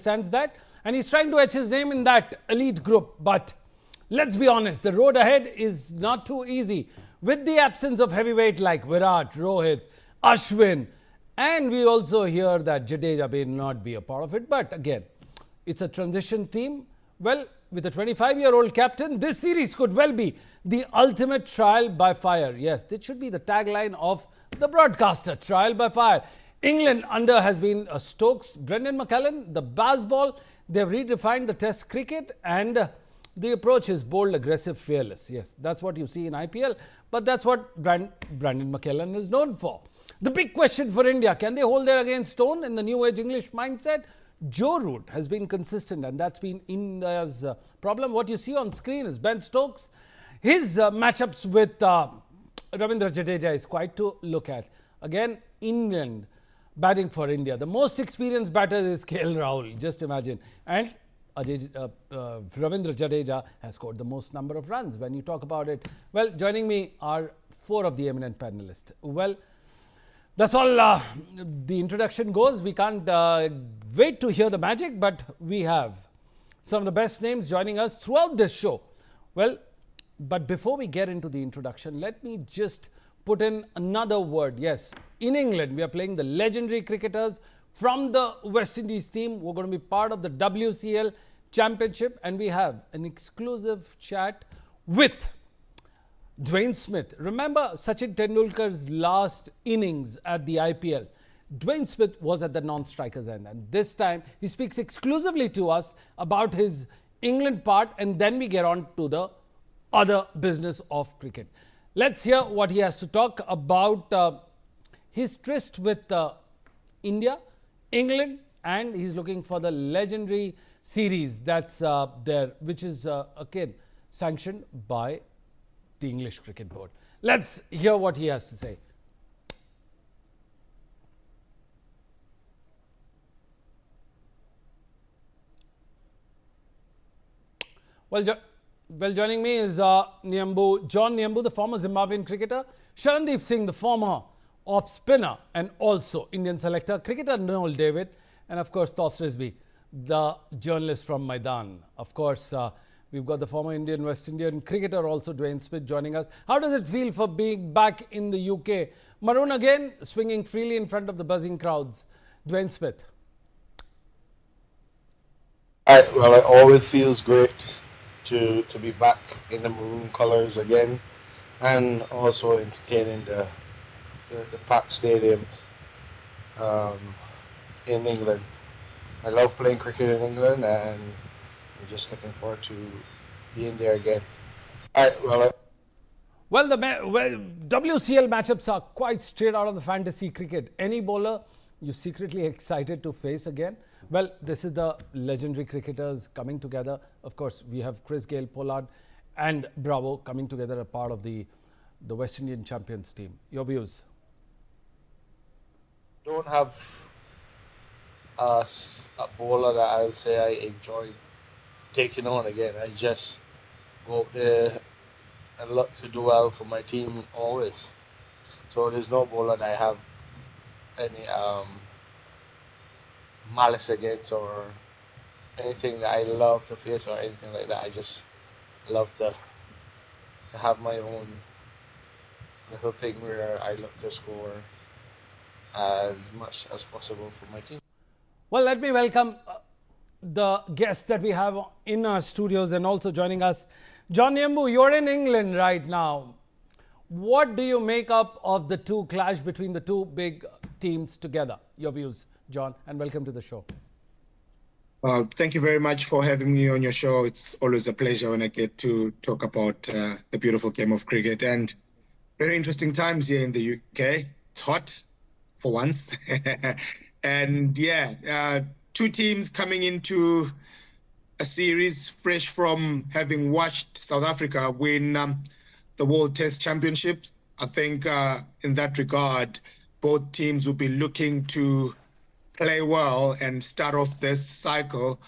understands that. And he's trying to etch his name in that elite group. But let's be honest, the road ahead is not too easy. With the absence of heavyweight like Virat, Rohit, Ashwin, and we also hear that Jadeja may not be a part of it. But again, it's a transition team. Well, with a 25-year-old captain, this series could well be the ultimate trial by fire. Yes, this should be the tagline of the broadcaster, trial by fire. England under has been Stokes, Brendan McCullum, the baseball. They've redefined the test cricket and the approach is bold, aggressive, fearless. Yes, that's what you see in IPL, but that's what Brendan McCullum is known for. The big question for India, can they hold their against stone in the new age English mindset? Joe Root has been consistent and that's been India's problem. What you see on screen is Ben Stokes. His matchups with Ravindra Jadeja is quite to look at. Again, England batting for India. The most experienced batter is KL Rahul, just imagine. And Ravindra Jadeja has scored the most number of runs when you talk about it. Well, joining me are four of the eminent panelists. Well, that's all the introduction goes. We can't wait to hear the magic, but we have some of the best names joining us throughout this show. Well, but before we get into the introduction, let me just put in another word. Yes, in England, we are playing the legendary cricketers from the West Indies team. We're going to be part of the WCL Championship, and we have an exclusive chat with Dwayne Smith. Remember Sachin Tendulkar's last innings at the IPL? Dwayne Smith was at the non-striker's end, and this time he speaks exclusively to us about his England part, and then we get on to the other business of cricket. Let's hear what he has to talk about his tryst with India, England, and he's looking for the legendary series that's there, which is again sanctioned by the English Cricket Board. Let's hear what he has to say. Well, joining me is John Nyambu, the former Zimbabwean cricketer, Sharandeep Singh, the former off spinner and also Indian selector, cricketer Noel David, and of course Toss Rizvi, the journalist from Maidan. Of course, we've got the former Indian West Indian cricketer also Dwayne Smith joining us. How does it feel for being back in the UK? Maroon again, swinging freely in front of the buzzing crowds. Dwayne Smith. Well, it always feels great to be back in the maroon colours again, and also entertaining the packed stadiums in England. I love playing cricket in England, and I'm just looking forward to being there again. Well, the WCL matchups are quite straight out of the fantasy cricket. Any bowler you're secretly excited to face again? Well, this is the legendary cricketers coming together. Of course, we have Chris Gayle, Pollard and Bravo coming together, a part of the West Indian champions team. Your views? Don't have a bowler that I'll say I enjoy taking on again. I just go up there and look to do well for my team always. So there's no bowler that I have any malice against or anything that I love to face or anything like that. I just love to have my own little thing where I look to score as much as possible for my team. Well, let me welcome the guests that we have in our studios and also joining us. John Nyambu, you're in England right now. What do you make up of the two clash between the two big teams together? Your views, John, and welcome to the show. Thank you very much for having me on your show. It's always a pleasure when I get to talk about the beautiful game of cricket, and very interesting times here in the UK. It's hot for once. And yeah, two teams coming into a series fresh from having watched South Africa win the World Test Championships. I think in that regard, both teams will be looking to play well and start off this cycle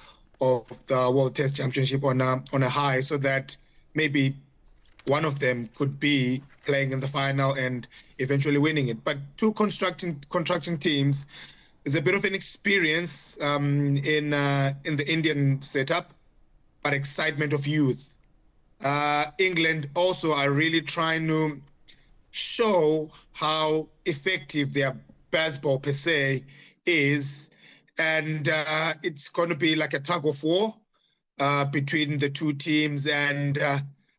of the World Test Championship on a high, so that maybe one of them could be playing in the final and eventually winning it. But two contracting teams, it's a bit of an experience in the Indian setup, but excitement of youth. England also are really trying to show how effective their baseball per se is, and it's going to be like a tug of war between the two teams, and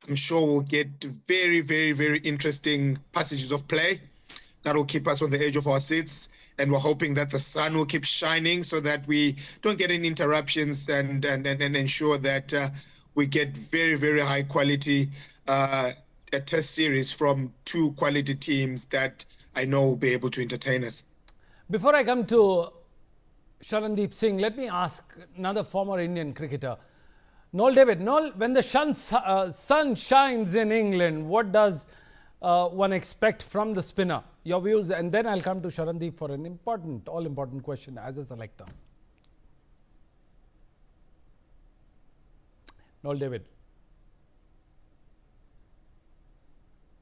I'm sure we'll get very, very, very interesting passages of play that will keep us on the edge of our seats. And we're hoping that the sun will keep shining so that we don't get any interruptions, and ensure that we get very, very high quality a test series from two quality teams that I know will be able to entertain us. Before I come to Sharandeep Singh, let me ask another former Indian cricketer, Noel David. Noel, when the sun shines in England, what does one expect from the spinner? Your views, and then I'll come to Sharandeep for an important, all-important question as a selector. Noel David.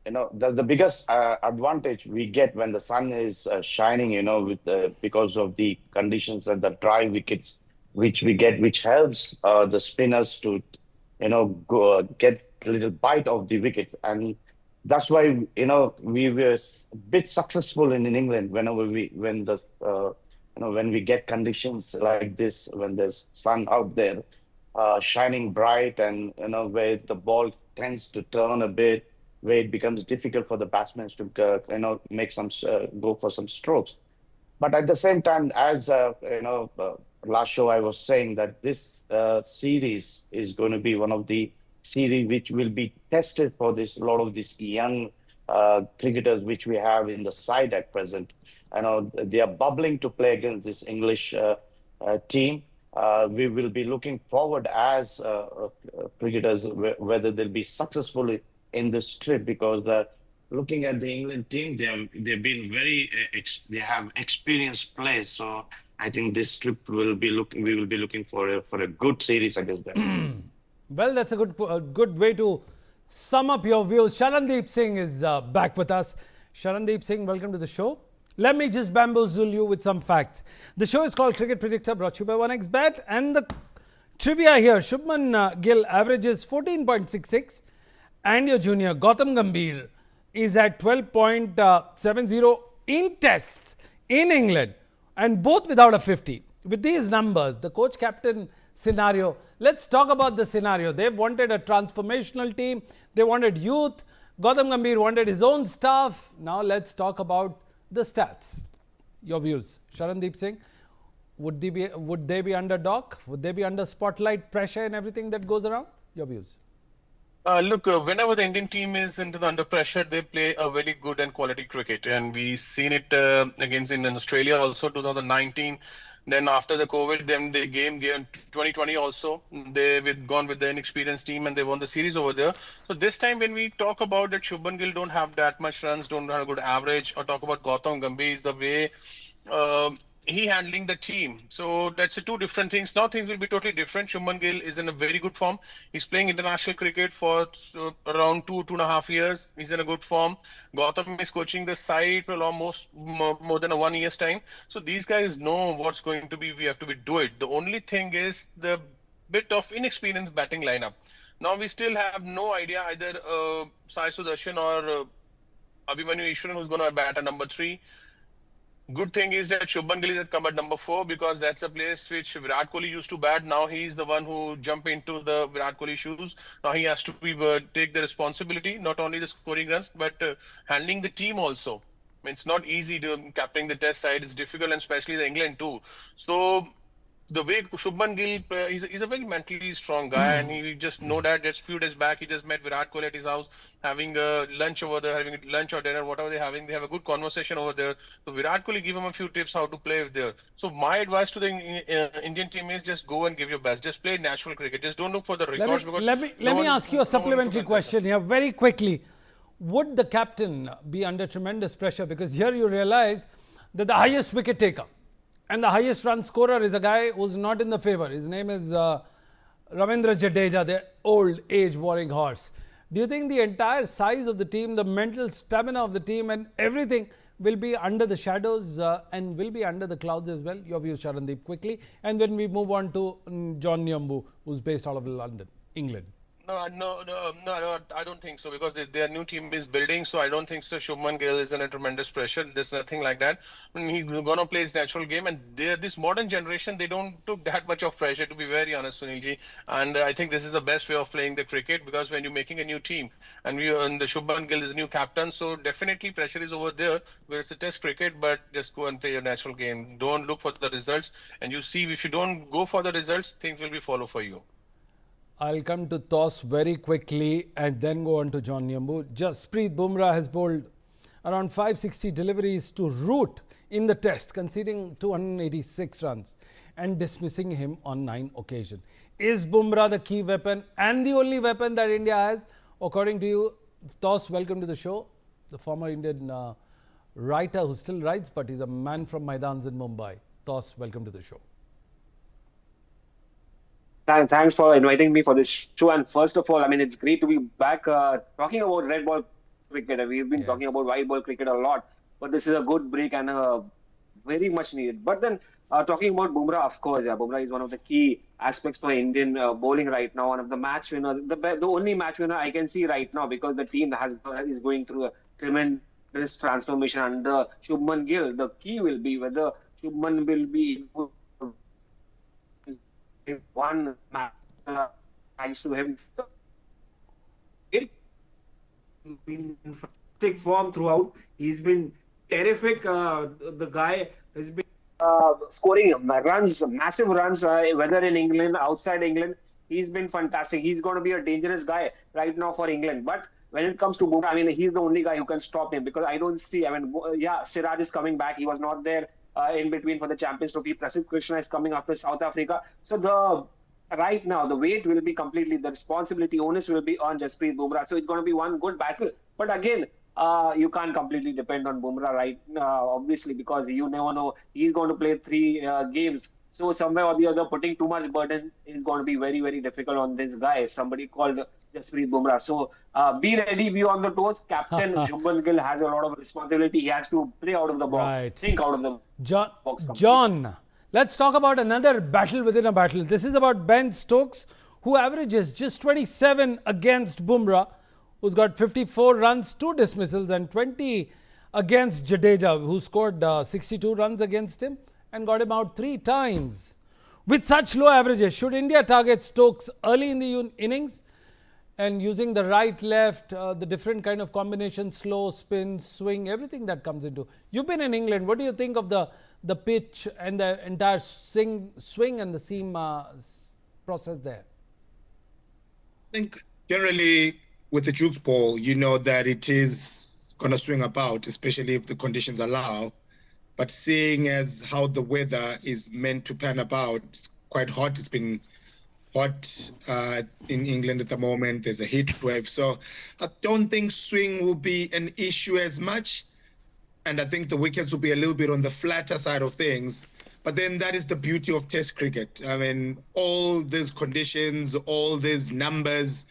You know, the biggest advantage we get when the sun is shining, you know, with because of the conditions and the dry wickets which we get, which helps the spinners to, you know, get a little bite of the wicket. And that's why, you know, we were a bit successful in England whenever when we get conditions like this, when there's sun out there, shining bright, and, you know, where the ball tends to turn a bit, where it becomes difficult for the batsmen to, you know, make some, go for some strokes. But at the same time, as, you know, last show I was saying that this series is going to be one of the series which will be tested for a lot of these young cricketers which we have in the side at present. I know they are bubbling to play against this English team. We will be looking forward as cricketers whether they'll be successful in this trip, because looking at the England team, they've been very they have experienced players. So I think this trip we will be looking for a good series against them. Well, that's a good way to sum up your views. Sharandeep Singh is back with us. Sharandeep Singh, welcome to the show. Let me just bamboozle you with some facts. The show is called Cricket Predictor, brought to you by 1xBet. And the trivia here, Shubman Gill averages 14.66 and your junior Gautam Gambhir is at 12.70 in tests in England, and both without a 50. With these numbers, the coach-captain scenario, let's talk about the scenario. They wanted a transformational team. They wanted youth. Gautam Gambhir wanted his own staff. Now let's talk about the stats. Your views. Sharandeep Singh, would they be under dock? Would they be under spotlight pressure and everything that goes around? Your views. Look, whenever the Indian team is under pressure, they play a very good and quality cricket, and we've seen it against in Australia also 2019. Then after the COVID, then the game 2020 also, they've gone with the inexperienced team and they won the series over there. So this time when we talk about that Shubman Gill don't have that much runs, don't have a good average, or talk about Gautam Gambhir, is the way he handling the team. So that's two different things. Now things will be totally different. Shubman Gill is in a very good form. He's playing international cricket for around 2.5 years. He's in a good form. Gautam is coaching the side for almost more than 1 year's time. So these guys know what's going to be, we have to do it. The only thing is the bit of inexperienced batting lineup. Now we still have no idea either Sai Sudarshan or Abhimanyu Ishwaran who's going to bat at number 3. Good thing is that Shubman Gill is at come at number 4, because that's the place which Virat Kohli used to bat. Now he's the one who jump into the Virat Kohli shoes. Now he has to take the responsibility, not only the scoring runs, but handling the team also. It's not easy to captain the test side. It's difficult, and especially the England too. So the way Shubman Gill, he's a very mentally strong guy, and he just know that just few days back, he just met Virat Kohli at his house, having a lunch over there, having lunch or dinner, whatever they're having. They have a good conversation over there. So Virat Kohli give him a few tips how to play there. So my advice to the Indian team is just go and give your best. Just play natural cricket. Just don't look for the records. Let me ask you a supplementary question here very quickly. Would the captain be under tremendous pressure? Because here you realize that the highest wicket taker and the highest run scorer is a guy who's not in the favor. His name is Ravindra Jadeja, the old age warring horse. Do you think the entire size of the team, the mental stamina of the team and everything will be under the shadows and will be under the clouds as well? Your views, Charandeep, quickly. And then we move on to John Nyambu, who's based out of London, England. No, I don't think so because their new team is building. So I don't think so. Shubman Gill is under tremendous pressure. There's nothing like that. I mean, he's gonna play his natural game, and this modern generation, they don't took that much of pressure, to be very honest, Sunilji. And I think this is the best way of playing the cricket because when you're making a new team and the Shubman Gill is a new captain, so definitely pressure is over there. Where it's a test cricket, but just go and play your natural game. Don't look for the results, and you see if you don't go for the results, things will be follow for you. I'll come to toss very quickly and then go on to John Nyambu. Jasprit Bumrah has bowled around 560 deliveries to Root in the test, conceding 286 runs and dismissing him on 9 occasions. Is Bumrah the key weapon and the only weapon that India has? According to you, Toss, welcome to the show. The former Indian writer who still writes, but he's a man from Maidans in Mumbai. Toss, welcome to the show. Thanks for inviting me for this show. And first of all, I mean, it's great to be back talking about red ball cricket. We've been talking about white ball cricket a lot, but this is a good break and very much needed. But then talking about Bumrah, of course, Bumrah is one of the key aspects for Indian bowling right now. One of the match winners, the only match winner I can see right now because the team is going through a tremendous transformation under Shubman Gill. The key will be whether Shubman will be one match thanks to him. He's been in fantastic form throughout. He's been terrific. The guy has been scoring runs, massive runs, whether in England, outside England. He's been fantastic. He's going to be a dangerous guy right now for England. But when it comes to Bumrah, I mean, he's the only guy who can stop him because I don't see, I mean, Siraj is coming back. He was not there in between for the Champions Trophy. Prasid Krishna is coming after South Africa. So right now, the weight will be completely, the responsibility, onus will be on Jasprit Bumrah. So it's going to be one good battle. But again, you can't completely depend on Bumrah right now, obviously, because you never know. He's going to play 3 games. So somewhere or the other, putting too much burden is going to be very, very difficult on this guy, somebody called Jasprit Bumrah. So be ready, be on the toes. Captain Shubman Gill has a lot of responsibility. He has to play out of the box, think out of the box. John, let's talk about another battle within a battle. This is about Ben Stokes, who averages just 27 against Bumrah, who's got 54 runs, 2 dismissals, and 20 against Jadeja, who scored 62 runs against him and got him out 3 times. With such low averages, should India target Stokes early in the innings and using the right, left, the different kind of combination, slow, spin, swing, everything that comes into? You've been in England. What do you think of the pitch and the entire swing and the seam process there? I think generally with the juke ball, you know that it is going to swing about, especially if the conditions allow. But seeing as how the weather is meant to pan about, it's quite hot. It's been hot in England at the moment. There's a heat wave. So I don't think swing will be an issue as much. And I think the wickets will be a little bit on the flatter side of things. But then that is the beauty of Test cricket. I mean, all these conditions, all these numbers,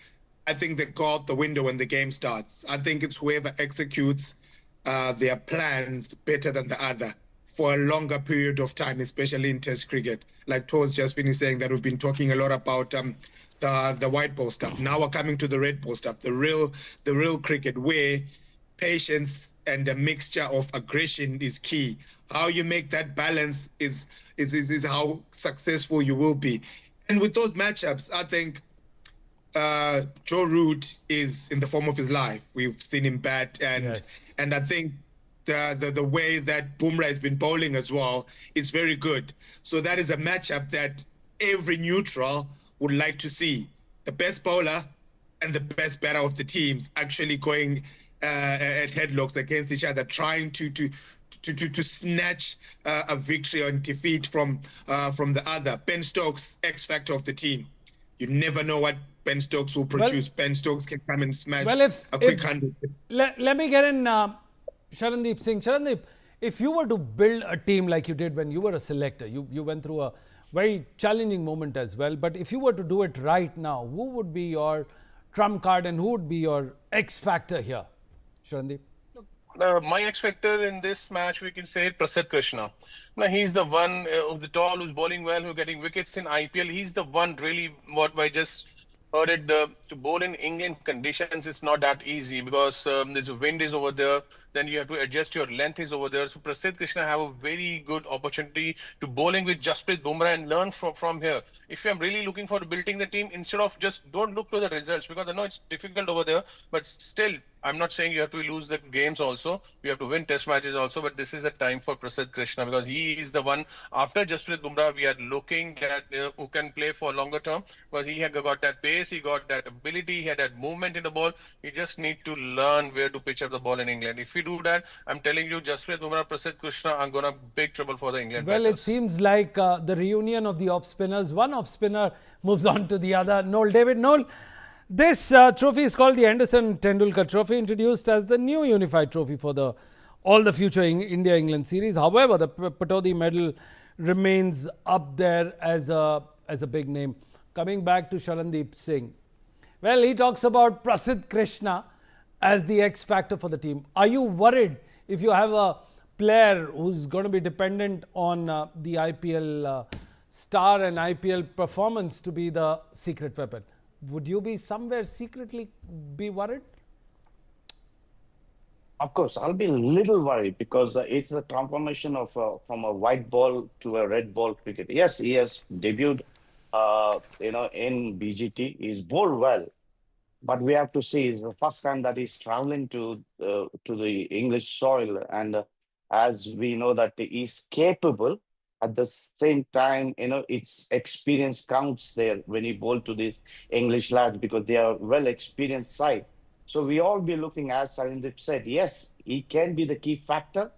I think they go out the window when the game starts. I think it's whoever executes their plans better than the other for a longer period of time, especially in Test cricket. Like Toz just finished saying that we've been talking a lot about the white ball stuff. Now we're coming to the red ball stuff, the real cricket, where patience and a mixture of aggression is key. How you make that balance is how successful you will be. And with those matchups, I think Joe Root is in the form of his life. We've seen him bat, and I think the way that Bumrah has been bowling as well, it's very good. So that is a matchup that every neutral would like to see. The best bowler and the best batter of the teams actually going at headlocks against each other, trying to snatch a victory or defeat from the other. Ben Stokes, X factor of the team. You never know what Ben Stokes will produce. Ben Stokes can come and smash a quick 100. Let me get in Charandeep Singh. Charandeep, if you were to build a team like you did when you were a selector, you went through a very challenging moment as well, but if you were to do it right now, who would be your trump card and who would be your X factor here? Charandeep? My X factor in this match, we can say Prasid Krishna. Now, he's the one of the tall who's bowling well, who's getting wickets in IPL. He's the one really what I just heard it. To bowl in England conditions is not that easy because there's a wind is over there. Then you have to adjust your length is over there. So Prasid Krishna have a very good opportunity to bowling with Jasprit Bumrah and learn from here. If I'm really looking for building the team, instead of just don't look to the results because I know it's difficult over there, but still I'm not saying you have to lose the games also. You have to win test matches also, but this is a time for Prasid Krishna because he is the one after Jasprit Bumrah we are looking at who can play for longer term because he had got that pace, he got that ability, he had that movement in the ball. He just need to learn where to pitch up the ball in England. If we do that, I'm telling you, Jasprit Bumrah, Prasid Krishna are gonna big trouble for the England Well, it batters. seems like the reunion of the off spinners. One off spinner moves on to the other. Noel, David, Noel. This trophy is called the Anderson Tendulkar Trophy, introduced as the new unified trophy for all the future India-England series. However, the Patodi medal remains up there as a big name. Coming back to Sharandeep Singh. Well, he talks about Prasid Krishna as the X factor for the team. Are you worried if you have a player who's going to be dependent on the IPL star and IPL performance to be the secret weapon? Would you be somewhere secretly be worried? Of course, I'll be a little worried because it's a transformation of from a white ball to a red ball cricket. Yes, he has debuted, in BGT. He's bowled well, but we have to see it's the first time that he's traveling to the English soil, and as we know that he's capable. At the same time, its experience counts there when he bowl to these English lads because they are well experienced side. So we all be looking, as Sarindip said, yes, he can be the key factor,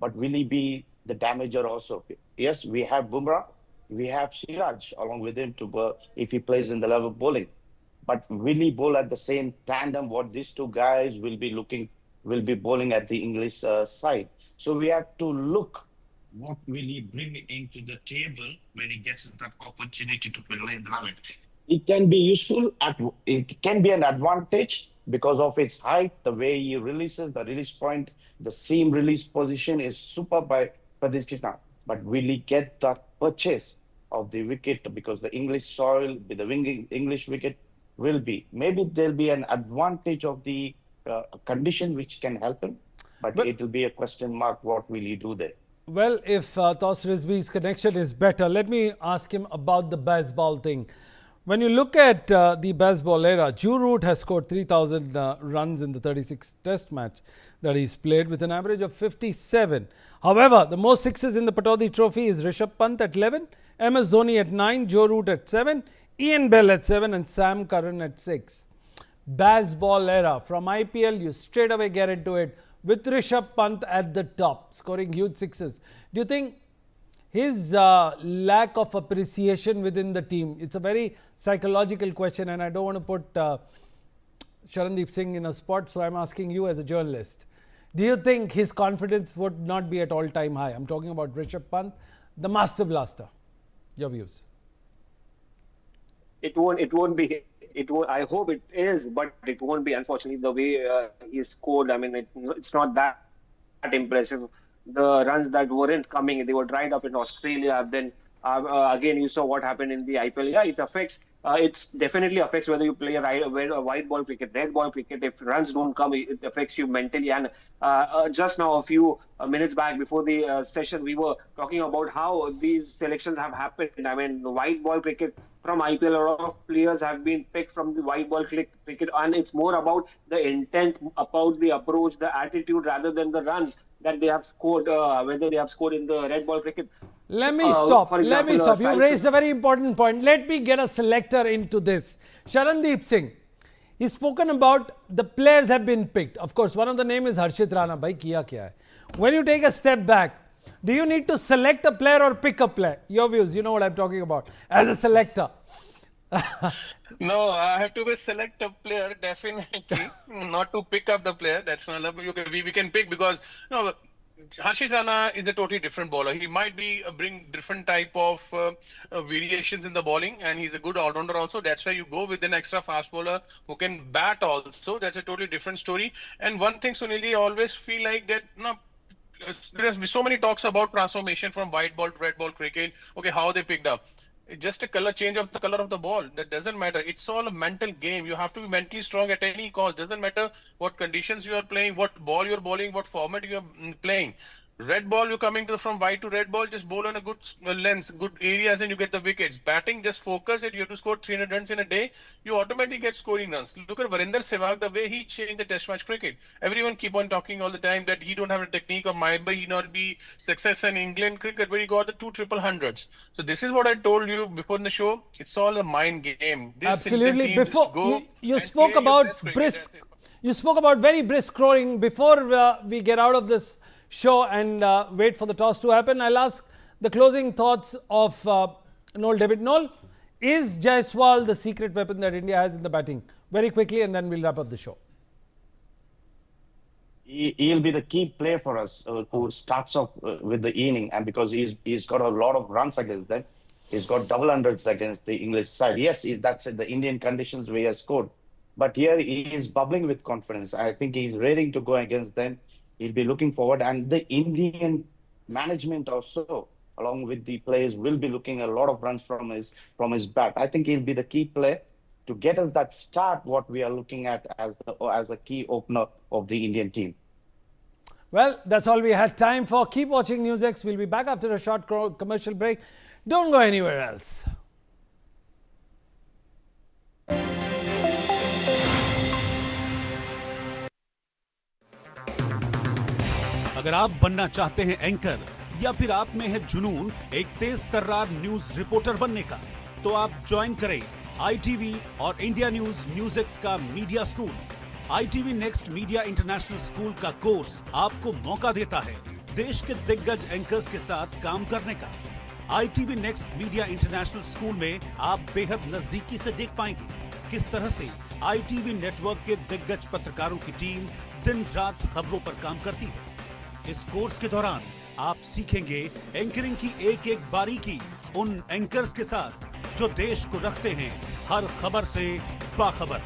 but will he be the damager also? Yes, we have Bumrah, we have Siraj along with him to bowl if he plays in the level bowling. But will he bowl at the same tandem what these two guys will be bowling at the English side? So we have to look what will he bring into the table when he gets that opportunity to play in the 11. It can be useful, it can be an advantage because of its height, the way he releases, the release point, the seam release position is super by Pradesh Krishna. But will he get that purchase of the wicket because the English soil, with the English wicket will be. Maybe there'll be an advantage of the condition which can help him, but it will be a question mark. What will he do there? Well, if Tos Rizvi's connection is better, let me ask him about the baseball thing. When you look at the baseball era, Joe Root has scored 3,000 runs in the 36th test match that he's played with an average of 57. However, the most sixes in the Patodi Trophy is Rishabh Pant at 11, MS Dhoni at 9, Joe Root at 7, Ian Bell at 7 and Sam Curran at 6. Baseball era. From IPL, you straight away get into it with Rishabh Pant at the top, scoring huge sixes. Do you think his lack of appreciation within the team, it's a very psychological question and I don't want to put Sharandeep Singh in a spot, so I'm asking you as a journalist. Do you think his confidence would not be at all-time high? I'm talking about Rishabh Pant, the master blaster. Your views? It won't be. It won't, I hope it is, but it won't be. Unfortunately, the way he scored, I mean, it's not that impressive. The runs that weren't coming, they were dried up in Australia. Then again, you saw what happened in the IPL. Yeah, it affects. It definitely affects whether you play a white ball cricket, red ball cricket. If runs don't come, it affects you mentally. And just now, a few minutes back before the session, we were talking about how these selections have happened. I mean, the white ball cricket from IPL, a lot of players have been picked from the white ball cricket, and it's more about the intent, about the approach, the attitude, rather than the runs that they have scored, whether they have scored in the red ball cricket. Let me stop. For example, You raised a very important point. Let me get a selector into this. Sharandeep Singh. He's spoken about the players have been picked. Of course, one of the name is Harshit Rana. Bhai, kiya kya hai? When you take a step back, do you need to select a player or pick a player? Your views, you know what I'm talking about. As a selector. No, I have to select a player, definitely. Not to pick up the player. That's not we can pick because Harshit Rana is a totally different bowler. He might be bring different type of variations in the bowling, and he's a good all-rounder also. That's why you go with an extra fast bowler who can bat also. That's a totally different story. And one thing, Sunil, I always feel like that. No, there's so many talks about transformation from white ball to red ball cricket. Okay, how they picked up. It's just a color change of the color of the ball. That doesn't matter. It's all a mental game. You have to be mentally strong at any cost. Doesn't matter what conditions you are playing, what ball you're bowling, what format you're playing. Red ball, you're coming from white to red ball, just bowl on a good length, good areas, and you get the wickets. Batting, just focus it. You have to score 300 runs in a day. You automatically get scoring runs. Look at Varinder Sehwag, the way he changed the Test match cricket. Everyone keep on talking all the time that he don't have a technique or might be he not be success in England cricket, but he got the 2 triple hundreds. So this is what I told you before the show. It's all a mind game. This Absolutely. team Before go you and spoke play your about best cricket. brisk, That's it. you spoke about very brisk scoring. Before we get out of this show and wait for the toss to happen, I'll ask the closing thoughts of Noel David. Noel, is Jaiswal the secret weapon that India has in the batting? Very quickly, and then we'll wrap up the show. He'll be the key player for us who starts off with the inning, and because he's got a lot of runs against them. He's got double hundreds against the English side. Yes, that's the Indian conditions where he has scored. But here he is bubbling with confidence. I think he's ready to go against them. He'll be looking forward. And the Indian management also, along with the players, will be looking at a lot of runs from his bat. I think he'll be the key player to get us that start, what we are looking at as a key opener of the Indian team. Well, that's all we had time for. Keep watching Newsx. We'll be back after a short commercial break. Don't go anywhere else. अगर आप बनना चाहते हैं anchor या फिर आप में है जुनून एक तेज तर्रार न्यूज रिपोर्टर बनने का, तो आप ज्वाइन करें ITV और इंडिया न्यूज न्यूज़ का media school. ITV next media international school का कोर्स आपको मौका देता है देश के दिग्गज एंकर्स के साथ काम करने का। ITV next media international school में आप बेहद नजदीकी से देख पाएंगे किस तरह से ITV नेटवर्क के दिग्गज पत्रकारों की टीम दिन रात खबरों पर काम करती है। इस कोर्स के दौरान आप सीखेंगे एंकरिंग की एक एक बारीकी उन एंकर्स के साथ जो देश को रखते हैं हर खबर से बाखबर।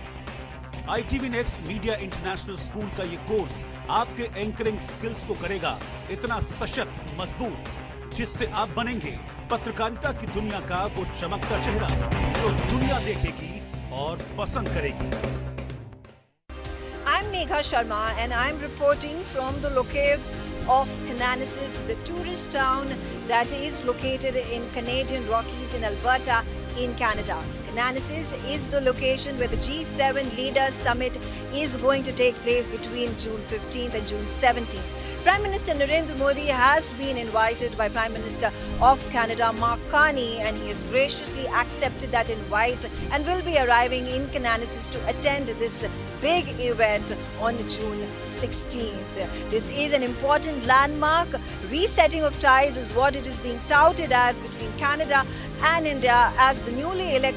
ITV next media international school का ये कोर्स आपके एंकरिंग स्किल्स को करेगा इतना सशक्त, मजबूत, जिससे आप बनेंगे पत्रकारिता की दुनिया का वो चमकता चेहरा जो दुनिया देखेगी और पसंद करेगी। I'm Megha Sharma and I'm reporting from the locales of Kananasis, the tourist town that is located in Canadian Rockies in Alberta in Canada. Kananasis is the location where the G7 Leaders Summit is going to take place between June 15th and June 17th. Prime Minister Narendra Modi has been invited by Prime Minister of Canada, Mark Carney, and he has graciously accepted that invite and will be arriving in Kananasis to attend this big event on June 16th. This is an important landmark. Resetting of ties is what it is being touted as between Canada and India as the newly elected